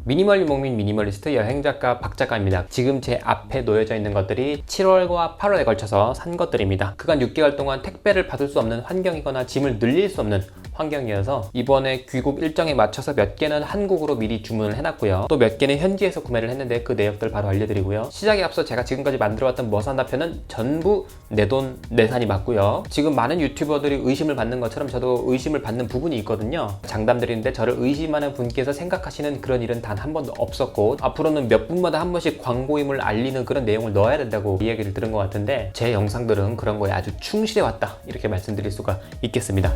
미니멀 유목민 미니멀리스트 여행작가 박작가입니다. 지금 제 앞에 놓여져 있는 것들이 7월과 8월에 걸쳐서 산 것들입니다. 그간 6개월 동안 택배를 받을 수 없는 환경이거나 짐을 늘릴 수 없는 환경이어서 이번에 귀국 일정에 맞춰서 몇 개는 한국으로 미리 주문을 해놨고요. 또 몇 개는 현지에서 구매를 했는데 그 내역들 바로 알려드리고요. 시작에 앞서 제가 지금까지 만들어왔던 뭐 산다 편은 전부 내 돈 내산이 맞고요. 지금 많은 유튜버들이 의심을 받는 것처럼 저도 의심을 받는 부분이 있거든요. 장담드리는데 저를 의심하는 분께서 생각하시는 그런 일은 단 한 번도 없었고 앞으로는 몇 분마다 한 번씩 광고임을 알리는 그런 내용을 넣어야 된다고 이야기를 들은 것 같은데 제 영상들은 그런 거에 아주 충실해왔다 이렇게 말씀드릴 수가 있겠습니다.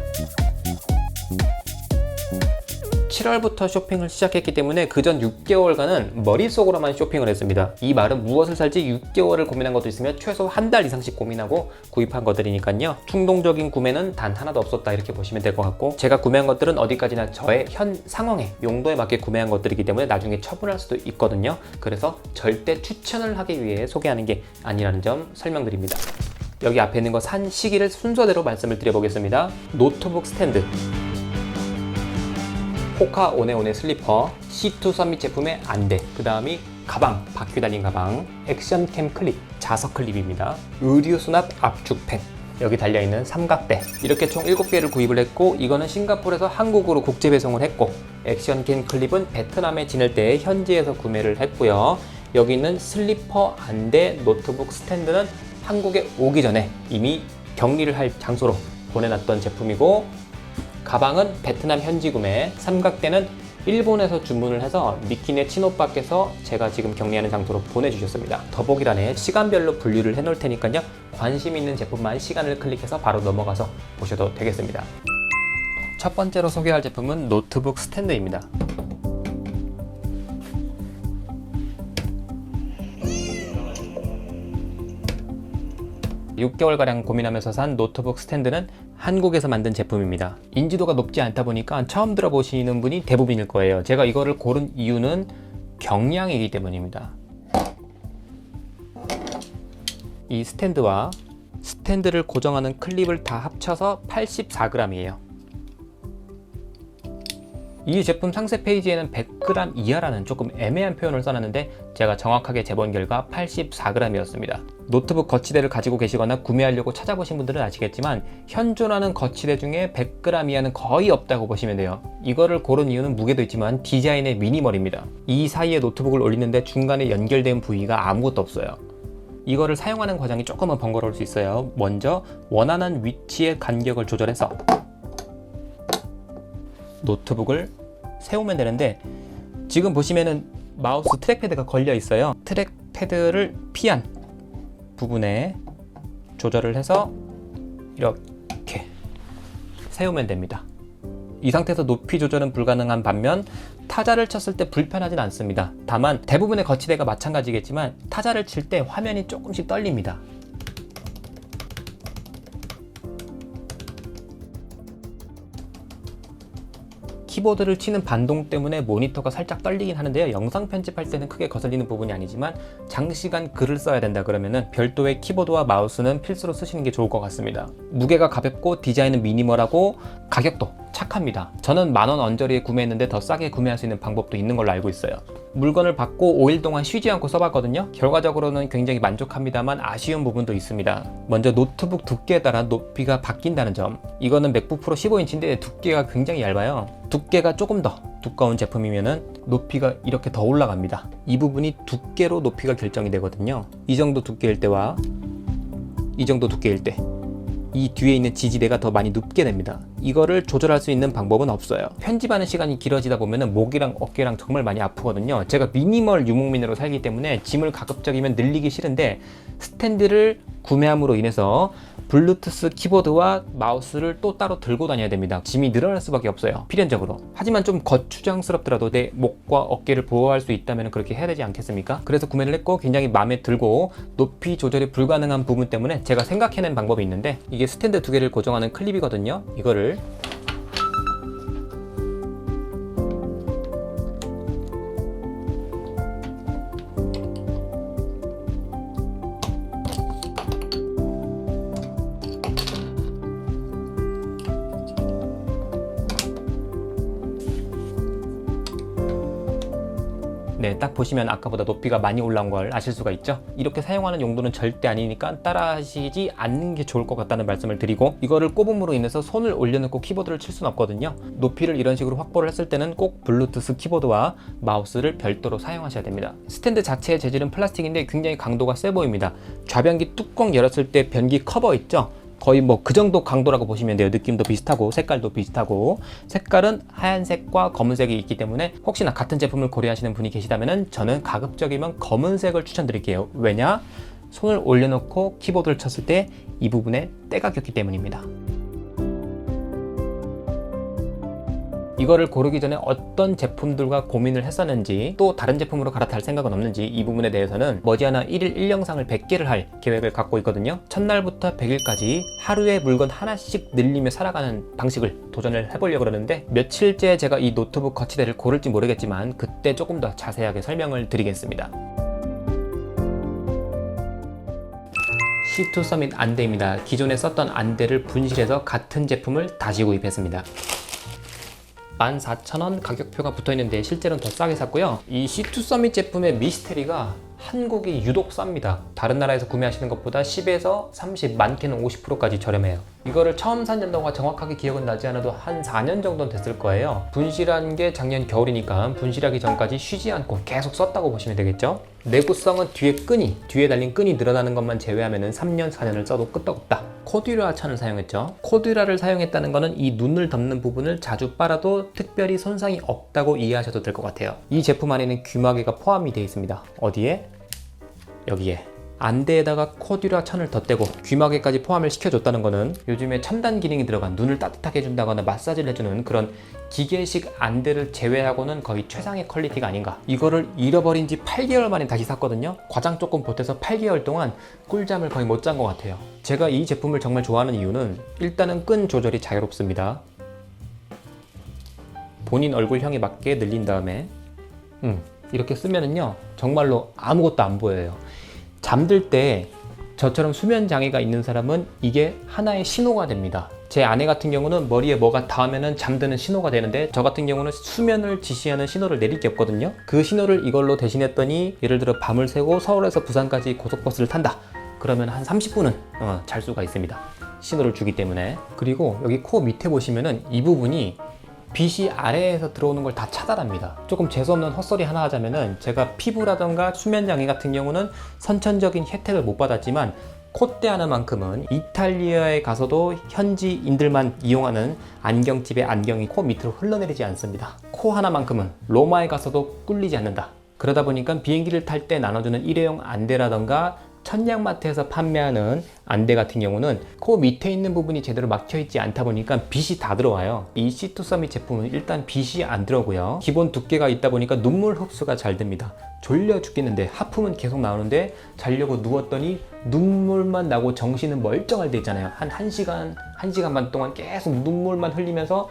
7월부터 쇼핑을 시작했기 때문에 그전 6개월간은 머릿속으로만 쇼핑을 했습니다. 이 말은 무엇을 살지 6개월을 고민한 것도 있으며 최소 한 달 이상씩 고민하고 구입한 것들이니까요. 충동적인 구매는 단 하나도 없었다 이렇게 보시면 될 것 같고 제가 구매한 것들은 어디까지나 저의 현 상황에 용도에 맞게 구매한 것들이기 때문에 나중에 처분할 수도 있거든요. 그래서 절대 추천을 하기 위해 소개하는 게 아니라는 점 설명드립니다. 여기 앞에 있는 거 산 시기를 순서대로 말씀을 드려보겠습니다. 노트북 스탠드, 호카 오네오네 슬리퍼, C2 서밋 제품의 안대, 그 다음이 가방, 바퀴 달린 가방, 액션캠 클립, 자석 클립입니다. 의류 수납 압축 펜, 여기 달려있는 삼각대, 이렇게 총 7개를 구입을 했고 이거는 싱가포르에서 한국으로 국제 배송을 했고 액션캠 클립은 베트남에 지낼 때 현지에서 구매를 했고요. 여기 있는 슬리퍼, 안대, 노트북 스탠드는 한국에 오기 전에 이미 격리를 할 장소로 보내놨던 제품이고 가방은 베트남 현지 구매, 삼각대는 일본에서 주문을 해서 미키네 친오빠께서 제가 지금 격리하는 장소로 보내주셨습니다. 더보기란에 시간별로 분류를 해놓을 테니까요. 관심 있는 제품만 시간을 클릭해서 바로 넘어가서 보셔도 되겠습니다. 첫 번째로 소개할 제품은 노트북 스탠드입니다. 6개월가량 고민하면서 산 노트북 스탠드는 한국에서 만든 제품입니다. 인지도가 높지 않다 보니까 처음 들어보시는 분이 대부분일 거예요. 제가 이거를 고른 이유는 경량이기 때문입니다. 이 스탠드와 스탠드를 고정하는 클립을 다 합쳐서 84g이에요. 이 제품 상세 페이지에는 100g 이하라는 조금 애매한 표현을 써놨는데 제가 정확하게 재본 결과 84g이었습니다. 노트북 거치대를 가지고 계시거나 구매하려고 찾아보신 분들은 아시겠지만 현존하는 거치대 중에 100g 이하는 거의 없다고 보시면 돼요. 이거를 고른 이유는 무게도 있지만 디자인의 미니멀입니다. 이 사이에 노트북을 올리는데 중간에 연결된 부위가 아무것도 없어요. 이거를 사용하는 과정이 조금은 번거로울 수 있어요. 먼저 원하는 위치의 간격을 조절해서 노트북을 세우면 되는데 지금 보시면은 마우스 트랙패드가 걸려 있어요. 트랙패드를 피한 부분에 조절을 해서 이렇게 세우면 됩니다. 이 상태에서 높이 조절은 불가능한 반면 타자를 쳤을 때 불편하진 않습니다. 다만 대부분의 거치대가 마찬가지겠지만 타자를 칠 때 화면이 조금씩 떨립니다. 키보드를 치는 반동 때문에 모니터가 살짝 떨리긴 하는데요. 영상 편집할 때는 크게 거슬리는 부분이 아니지만 장시간 글을 써야 된다 그러면은 별도의 키보드와 마우스는 필수로 쓰시는 게 좋을 것 같습니다. 무게가 가볍고 디자인은 미니멀하고 가격도 착합니다. 저는 10,000원 언저리에 구매했는데 더 싸게 구매할 수 있는 방법도 있는 걸로 알고 있어요. 물건을 받고 5일 동안 쉬지 않고 써봤거든요. 결과적으로는 굉장히 만족합니다만 아쉬운 부분도 있습니다. 먼저 노트북 두께에 따라 높이가 바뀐다는 점. 이거는 맥북 프로 15인치인데 두께가 굉장히 얇아요. 두께가 조금 더 두꺼운 제품이면은 높이가 이렇게 더 올라갑니다. 이 부분이 두께로 높이가 결정이 되거든요. 이 정도 두께일 때와 이 정도 두께일 때 이 뒤에 있는 지지대가 더 많이 눕게 됩니다. 이거를 조절할 수 있는 방법은 없어요. 편집하는 시간이 길어지다 보면은 목이랑 어깨랑 정말 많이 아프거든요. 제가 미니멀 유목민으로 살기 때문에 짐을 가급적이면 늘리기 싫은데 스탠드를 구매함으로 인해서 블루투스 키보드와 마우스를 또 따로 들고 다녀야 됩니다. 짐이 늘어날 수밖에 없어요. 필연적으로. 하지만 좀 거추장스럽더라도 내 목과 어깨를 보호할 수 있다면 그렇게 해야 되지 않겠습니까? 그래서 구매를 했고 굉장히 마음에 들고 높이 조절이 불가능한 부분 때문에 제가 생각해낸 방법이 있는데 이게 스탠드 2개를 고정하는 클립이거든요. 이거를 네, 딱 보시면 아까보다 높이가 많이 올라온 걸 아실 수가 있죠. 이렇게 사용하는 용도는 절대 아니니까 따라 하시지 않는 게 좋을 것 같다는 말씀을 드리고, 이거를 꼽음으로 인해서 손을 올려놓고 키보드를 칠 수는 없거든요. 높이를 이런 식으로 확보를 했을 때는 꼭 블루투스 키보드와 마우스를 별도로 사용하셔야 됩니다. 스탠드 자체의 재질은 플라스틱인데 굉장히 강도가 세 보입니다. 좌변기 뚜껑 열었을 때 변기 커버 있죠? 거의 뭐 그 정도 강도라고 보시면 돼요. 느낌도 비슷하고 색깔도 비슷하고, 색깔은 하얀색과 검은색이 있기 때문에 혹시나 같은 제품을 고려하시는 분이 계시다면 저는 가급적이면 검은색을 추천드릴게요. 왜냐? 손을 올려놓고 키보드를 쳤을 때 이 부분에 때가 꼈기 때문입니다. 이거를 고르기 전에 어떤 제품들과 고민을 했었는지, 또 다른 제품으로 갈아탈 생각은 없는지, 이 부분에 대해서는 머지않아 1일 1영상을 100개를 할 계획을 갖고 있거든요. 첫날부터 100일까지 하루에 물건 하나씩 늘리며 살아가는 방식을 도전을 해보려고 그러는데, 며칠째 제가 이 노트북 거치대를 고를지 모르겠지만 그때 조금 더 자세하게 설명을 드리겠습니다. C2 서밋 안대입니다. 기존에 썼던 안대를 분실해서 같은 제품을 다시 구입했습니다. 14,000원 가격표가 붙어있는데 실제로는 더 싸게 샀고요. 이 C2 서밋 제품의 미스테리가 한국이 유독 쌉니다. 다른 나라에서 구매하시는 것보다 10에서 30, 많게는 50%까지 저렴해요. 이거를 처음 산 연도가 정확하게 기억은 나지 않아도 한 4년 정도는 됐을 거예요. 분실한 게 작년 겨울이니까 분실하기 전까지 쉬지 않고 계속 썼다고 보시면 되겠죠. 내구성은 뒤에 달린 끈이 늘어나는 것만 제외하면 3년, 4년을 써도 끄떡없다. 코듀라 천을 사용했죠. 코듀라를 사용했다는 것은 이 눈을 덮는 부분을 자주 빨아도 특별히 손상이 없다고 이해하셔도 될 것 같아요. 이 제품 안에는 귀마개가 포함이 되어 있습니다. 어디에? 여기에. 안대에다가 코듀라 천을 덧대고 귀마개까지 포함을 시켜줬다는 것은 요즘에 첨단 기능이 들어간 눈을 따뜻하게 해준다거나 마사지를 해주는 그런 기계식 안대를 제외하고는 거의 최상의 퀄리티가 아닌가. 이거를 잃어버린 지 8개월 만에 다시 샀거든요. 과장 조금 보태서 8개월 동안 꿀잠을 거의 못 잔 것 같아요. 제가 이 제품을 정말 좋아하는 이유는 일단은 끈 조절이 자유롭습니다. 본인 얼굴형에 맞게 늘린 다음에 이렇게 쓰면은요 정말로 아무것도 안 보여요. 잠들 때 저처럼 수면 장애가 있는 사람은 이게 하나의 신호가 됩니다. 제 아내 같은 경우는 머리에 뭐가 닿으면 잠드는 신호가 되는데, 저 같은 경우는 수면을 지시하는 신호를 내릴 게 없거든요. 그 신호를 이걸로 대신했더니, 예를 들어 밤을 새고 서울에서 부산까지 고속버스를 탄다 그러면 한 30분은 잘 수가 있습니다. 신호를 주기 때문에. 그리고 여기 코 밑에 보시면은 이 부분이 빛이 아래에서 들어오는 걸 다 차단합니다. 조금 재수없는 헛소리 하나 하자면은, 제가 피부라던가 수면장애 같은 경우는 선천적인 혜택을 못 받았지만 콧대 하나만큼은 이탈리아에 가서도 현지인들만 이용하는 안경집의 안경이 코 밑으로 흘러내리지 않습니다. 코 하나만큼은 로마에 가서도 꿀리지 않는다. 그러다 보니까 비행기를 탈 때 나눠주는 일회용 안대라던가 천냥마트에서 판매하는 안대 같은 경우는 코 밑에 있는 부분이 제대로 막혀있지 않다 보니까 빛이 다 들어와요. 이 C2 서밋 제품은 일단 빛이 안 들어오고요. 기본 두께가 있다 보니까 눈물 흡수가 잘 됩니다. 졸려 죽겠는데 하품은 계속 나오는데 자려고 누웠더니 눈물만 나고 정신은 멀쩡할 때 있잖아요. 한 1시간 반 동안 계속 눈물만 흘리면서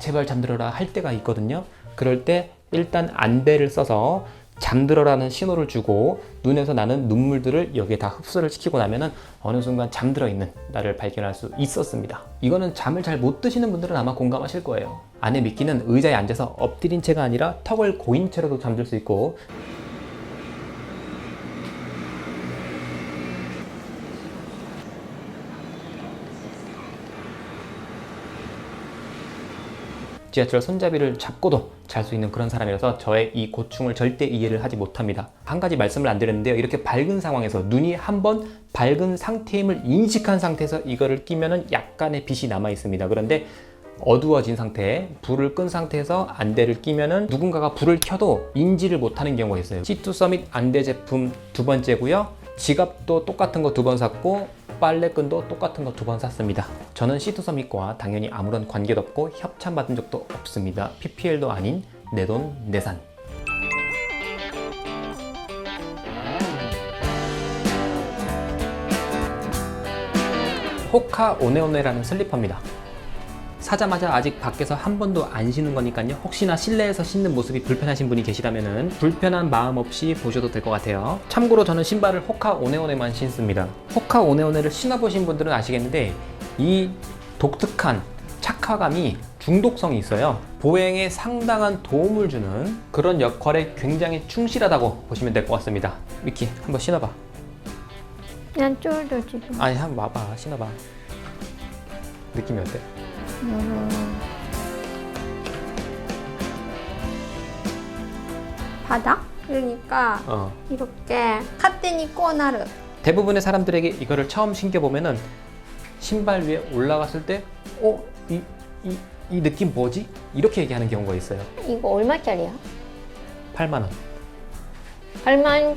제발 잠들어라 할 때가 있거든요. 그럴 때 일단 안대를 써서 잠들어라는 신호를 주고 눈에서 나는 눈물들을 여기에 다 흡수를 시키고 나면은 어느 순간 잠들어 있는 나를 발견할 수 있었습니다. 이거는 잠을 잘 못 드시는 분들은 아마 공감하실 거예요. 아내 미끼는 의자에 앉아서 엎드린 채가 아니라 턱을 고인 채로도 잠들 수 있고, 지하철 손잡이를 잡고도 잘 수 있는 그런 사람이라서 저의 이 고충을 절대 이해를 하지 못합니다. 한 가지 말씀을 안 드렸는데요. 이렇게 밝은 상황에서 눈이 한번 밝은 상태임을 인식한 상태에서 이거를 끼면은 약간의 빛이 남아 있습니다. 그런데 어두워진 상태, 불을 끈 상태에서 안대를 끼면은 누군가가 불을 켜도 인지를 못하는 경우가 있어요. C2 서밋 안대 제품 두 번째고요. 지갑도 똑같은 거 2번 샀고, 빨래끈도 똑같은 거 2번 샀습니다. 저는 C2 서밋과 당연히 아무런 관계도 없고 협찬받은 적도 없습니다. PPL도 아닌 내돈 내산. 호카 오네오네라는 슬리퍼입니다. 사자마자 아직 밖에서 한 번도 안 신은 거니까요. 혹시나 실내에서 신는 모습이 불편하신 분이 계시다면 불편한 마음 없이 보셔도 될 것 같아요. 참고로 저는 신발을 호카 오네오네만 신습니다. 호카 오네오네를 신어보신 분들은 아시겠는데 이 독특한 착화감이 중독성이 있어요. 보행에 상당한 도움을 주는 그런 역할에 굉장히 충실하다고 보시면 될 것 같습니다. 미키, 한번 신어봐. 난 쫄도 지금. 아니, 한번 와봐. 신어봐. 느낌이 어때? 바닥? 그러니까 이렇게 카테니 코나르. 대부분의 사람들에게 이거를 처음 신겨보면은 신발 위에 올라갔을 때 이 느낌 뭐지? 이렇게 얘기하는 경우가 있어요. 이거 얼마짜리야? 8만 원. 8만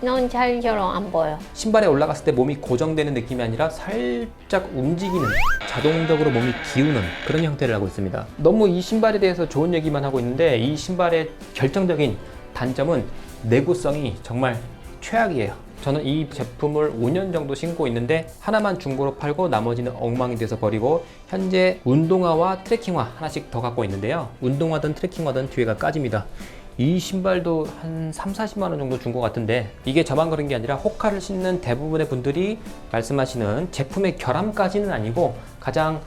원짜리처럼 안 보여. 신발에 올라갔을 때 몸이 고정되는 느낌이 아니라 살짝 움직이는, 자동적으로 몸이 기우는 그런 형태를 하고 있습니다. 너무 이 신발에 대해서 좋은 얘기만 하고 있는데 이 신발의 결정적인 단점은 내구성이 정말 최악이에요. 저는 이 제품을 5년 정도 신고 있는데 하나만 중고로 팔고 나머지는 엉망이 돼서 버리고 현재 운동화와 트레킹화 하나씩 더 갖고 있는데요. 운동화든 트레킹화든 뒤에가 까집니다. 이 신발도 한 3-40만 원 정도 준 것 같은데 이게 저만 그런 게 아니라 호카를 신는 대부분의 분들이 말씀하시는 제품의 결함까지는 아니고 가장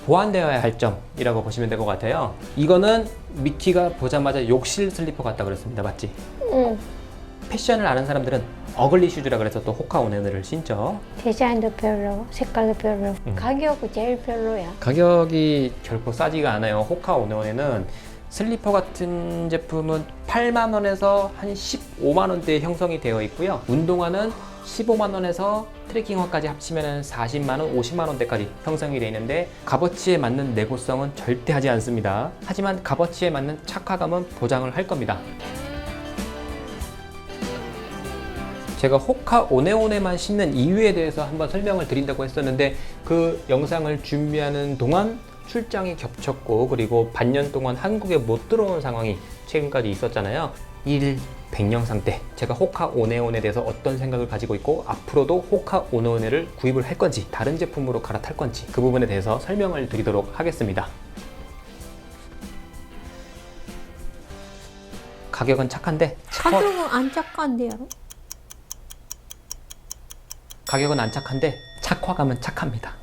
보완되어야 할 점이라고 보시면 될 것 같아요. 이거는 미키가 보자마자 욕실 슬리퍼 같다 그랬습니다. 맞지? 응. 패션을 아는 사람들은 어글리 슈즈라 그래서 또 호카 오네를 신죠. 디자인도 별로, 색깔도 별로, 가격이 제일 별로야. 가격이 결코 싸지가 않아요. 호카 오네는 슬리퍼 같은 제품은 8만 원에서 한 15만 원대에 형성이 되어 있고요. 운동화는 15만 원에서 트레킹화까지 합치면 40만 원, 50만 원대까지 형성이 되어 있는데 값어치에 맞는 내구성은 절대 하지 않습니다. 하지만 값어치에 맞는 착화감은 보장을 할 겁니다. 제가 호카 오네오네만 신는 이유에 대해서 한번 설명을 드린다고 했었는데 그 영상을 준비하는 동안 출장이 겹쳤고 그리고 반년 동안 한국에 못 들어온 상황이 최근까지 있었잖아요. 1일 100영상 때 제가 호카 오네온에 대해서 어떤 생각을 가지고 있고 앞으로도 호카 오네온을 구입을 할 건지 다른 제품으로 갈아탈 건지 그 부분에 대해서 설명을 드리도록 하겠습니다. 가격은 착한데 가격은 안 착한데요? 가격은 안 착한데 착화감은 착합니다.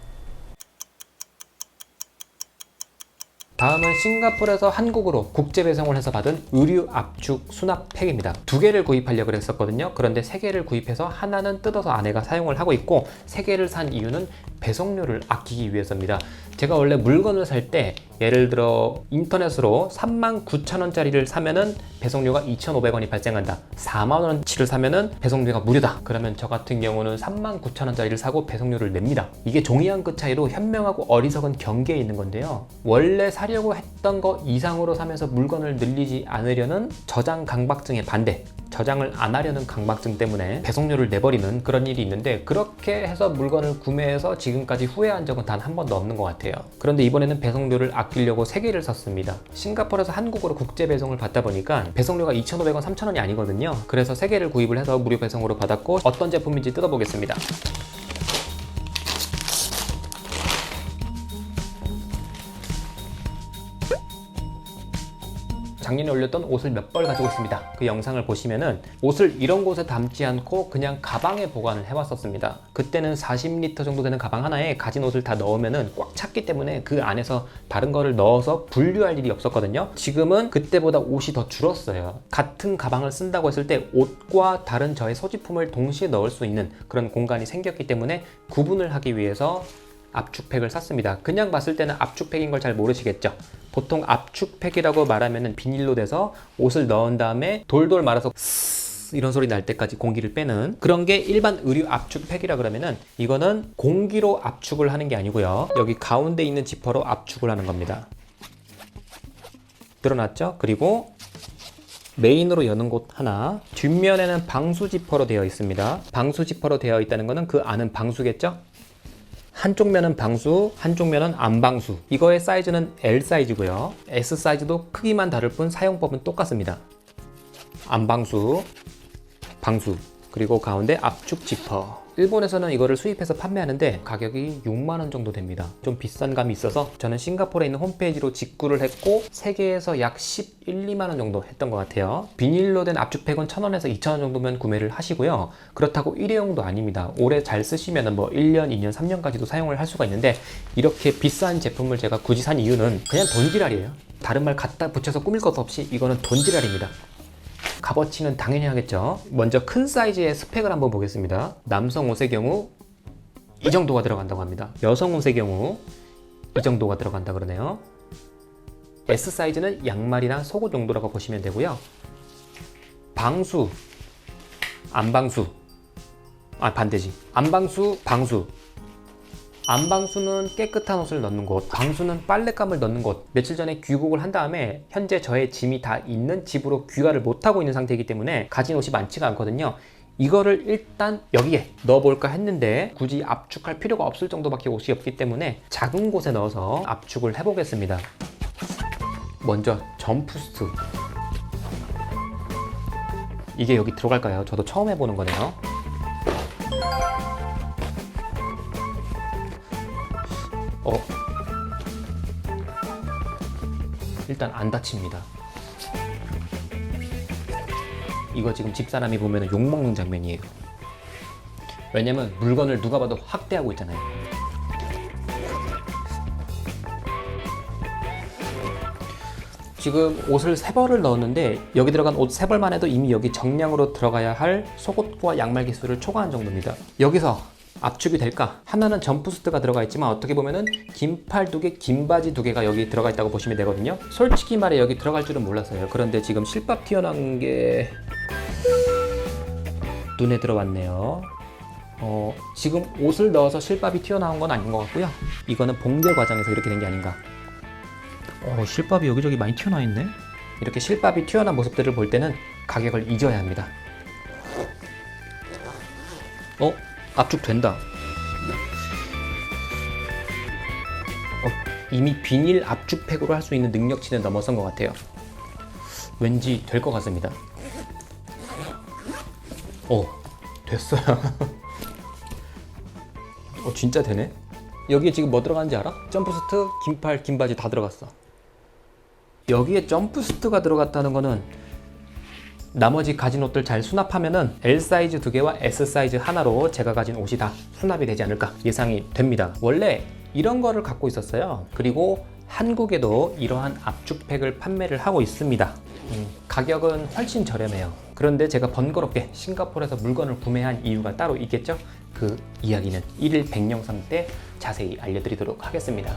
다음은 싱가포르에서 한국으로 국제 배송을 해서 받은 의류 압축 수납 팩입니다. 2개를 구입하려고 했었거든요. 그런데 3개를 구입해서 하나는 뜯어서 아내가 사용을 하고 있고 3개를 산 이유는 배송료를 아끼기 위해서입니다. 제가 원래 물건을 살 때 예를 들어 인터넷으로 39,000원짜리를 사면은 배송료가 2,500원이 발생한다. 4만원치를 사면은 배송료가 무료다. 그러면 저 같은 경우는 39,000원짜리를 사고 배송료를 냅니다. 이게 종이 한 끗 차이로 현명하고 어리석은 경계에 있는 건데요. 원래 사려고 했던 거 이상으로 사면서 물건을 늘리지 않으려는 저장 강박증의 반대, 저장을 안 하려는 강박증 때문에 배송료를 내버리는 그런 일이 있는데 그렇게 해서 물건을 구매해서 지금까지 후회한 적은 단 한 번도 없는 것 같아요. 그런데 이번에는 배송료를 아끼려고 3개를 샀습니다. 싱가포르에서 한국으로 국제 배송을 받다 보니까 배송료가 2,500원, 3,000원이 아니거든요. 그래서 3개를 구입을 해서 무료 배송으로 받았고 어떤 제품인지 뜯어보겠습니다. 작년에 올렸던 옷을 몇 벌 가지고 있습니다. 그 영상을 보시면은 옷을 이런 곳에 담지 않고 그냥 가방에 보관을 해왔었습니다. 그때는 40리터 정도 되는 가방 하나에 가진 옷을 다 넣으면은 꽉 찼기 때문에 그 안에서 다른 거를 넣어서 분류할 일이 없었거든요. 지금은 그때보다 옷이 더 줄었어요. 같은 가방을 쓴다고 했을 때 옷과 다른 저의 소지품을 동시에 넣을 수 있는 그런 공간이 생겼기 때문에 구분을 하기 위해서 압축팩을 샀습니다. 그냥 봤을 때는 압축팩인 걸 잘 모르시겠죠? 보통 압축팩이라고 말하면 비닐로 돼서 옷을 넣은 다음에 돌돌 말아서 이런 소리 날 때까지 공기를 빼는 그런 게 일반 의류 압축팩이라 그러면은 이거는 공기로 압축을 하는 게 아니고요. 여기 가운데 있는 지퍼로 압축을 하는 겁니다. 드러났죠? 그리고 메인으로 여는 곳 하나, 뒷면에는 방수 지퍼로 되어 있습니다. 방수 지퍼로 되어 있다는 거는 그 안은 방수겠죠? 한쪽 면은 방수, 한쪽 면은 안 방수. 이거의 사이즈는 L 사이즈고요. S 사이즈도 크기만 다를 뿐 사용법은 똑같습니다. 안 방수, 방수, 그리고 가운데 압축 지퍼. 일본에서는 이거를 수입해서 판매하는데 가격이 6만 원 정도 됩니다. 좀 비싼 감이 있어서 저는 싱가포르에 있는 홈페이지로 직구를 했고 세계에서 약 11, 2만 원 정도 했던 것 같아요. 비닐로 된 압축팩은 1,000원에서 2,000원 정도면 구매를 하시고요. 그렇다고 일회용도 아닙니다. 오래 잘 쓰시면 뭐 1년, 2년, 3년까지도 사용을 할 수가 있는데 이렇게 비싼 제품을 제가 굳이 산 이유는 그냥 돈지랄이에요. 다른 말 갖다 붙여서 꾸밀 것 없이 이거는 돈지랄입니다. 값어치는 당연히 하겠죠. 먼저 큰 사이즈의 스펙을 한번 보겠습니다. 남성 옷의 경우 이 정도가 들어간다고 합니다. 여성 옷의 경우 이 정도가 들어간다 그러네요. S 사이즈는 양말이나 속옷 정도라고 보시면 되고요. 방수, 안방수, 반대지. 안방수, 방수. 안방수는 깨끗한 옷을 넣는 곳, 방수는 빨랫감을 넣는 곳. 며칠 전에 귀국을 한 다음에 현재 저의 짐이 다 있는 집으로 귀가를 못하고 있는 상태이기 때문에 가진 옷이 많지가 않거든요. 이거를 일단 여기에 넣어볼까 했는데 굳이 압축할 필요가 없을 정도밖에 옷이 없기 때문에 작은 곳에 넣어서 압축을 해보겠습니다. 먼저 점프스트. 이게 여기 들어갈까요? 저도 처음 해보는 거네요. 일단 안 다칩니다. 이거 지금 집사람이 보면 욕먹는 장면이에요. 왜냐면 물건을 누가 봐도 확대하고 있잖아요. 지금 옷을 3벌을 넣었는데 여기 들어간 옷 3벌만 해도 이미 여기 정량으로 들어가야 할 속옷과 양말 개수를 초과한 정도입니다. 여기서 압축이 될까? 하나는 점프스트가 들어가 있지만 어떻게 보면은 긴팔 2개, 긴 바지 2개가 여기 들어가 있다고 보시면 되거든요. 솔직히 말해 여기 들어갈 줄은 몰랐어요. 그런데 지금 실밥 튀어나온 게 눈에 들어왔네요. 지금 옷을 넣어서 실밥이 튀어나온 건 아닌 것 같고요. 이거는 봉제 과정에서 이렇게 된 게 아닌가. 실밥이 여기저기 많이 튀어나와 있네. 이렇게 실밥이 튀어나온 모습들을 볼 때는 가격을 잊어야 합니다. 압축된다. 이미 비닐 압축팩으로 할 수 있는 능력치는 넘어선 것 같아요. 왠지 될 것 같습니다. 됐어요. 진짜 되네. 여기에 지금 뭐 들어가는지 알아? 점프스트, 긴팔, 긴 바지 다 들어갔어. 여기에 점프스트가 들어갔다는 거는 나머지 가진 옷들 잘 수납하면은 L 사이즈 2개와 S 사이즈 하나로 제가 가진 옷이 다 수납이 되지 않을까 예상이 됩니다. 원래 이런 거를 갖고 있었어요. 그리고 한국에도 이러한 압축팩을 판매를 하고 있습니다. 가격은 훨씬 저렴해요. 그런데 제가 번거롭게 싱가포르에서 물건을 구매한 이유가 따로 있겠죠? 그 이야기는 1일 100영상 때 자세히 알려드리도록 하겠습니다.